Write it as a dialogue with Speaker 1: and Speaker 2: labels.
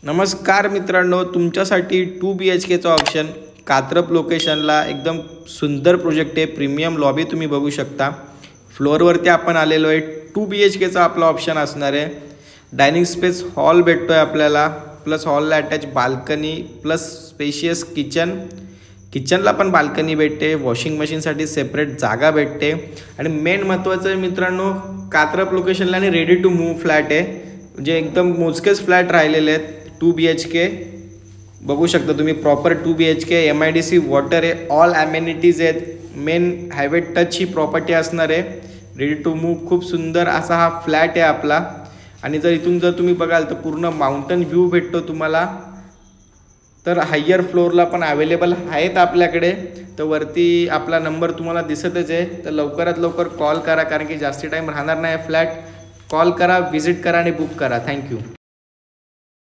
Speaker 1: नमस्कार मित्रांनो, तुमच्यासाठी 2 BHKचं ऑप्शन कात्रप लोकेशनला एकदम सुंदर प्रोजेक्ट आहे. प्रीमियम लॉबी तुम्ही बघू शकता. फ्लोअरवरती आपण आलेलो आहे. 2 BHKचा आपला ऑप्शन असणार आहे. डायनिंग स्पेस हॉल भेटतो आहे आपल्याला, प्लस हॉलला अटॅच बाल्कनी, प्लस स्पेशियस किचनला पण बाल्कनी भेटते. वॉशिंग मशीनसाठी सेपरेट जागा भेटते. आणि मेन महत्त्वाचं आहे मित्रांनो, कात्रप लोकेशनला आणि रेडी टू मूव्ह फ्लॅट आहे. म्हणजे एकदम मोजकेच फ्लॅट राहिलेले आहेत. 2 BHK बघू शकता तुम्ही, प्रॉपर 2 BHK, MIDC वॉटर आहे, ऑल ॲमेनिटीज आहेत. मेन हायवे टच ही प्रॉपर्टी असणार आहे. रेडी टू मूव्ह खूप सुंदर असा हा फ्लॅट आहे आपला. आणि इथून जर तुम्ही बघाल तर पूर्ण माउंटन व्ह्यू भेटतो तुम्हाला. तर हायर फ्लोअरला पण अवेलेबल आहेत आपल्याकडे. तर वरती आपला नंबर तुम्हाला दिसतच आहे. तर लवकरात लवकर कॉल करा, कारण की जास्ती टाईम राहणार नाही फ्लॅट. कॉल करा, व्हिजिट करा आणि बुक करा. थँक्यू.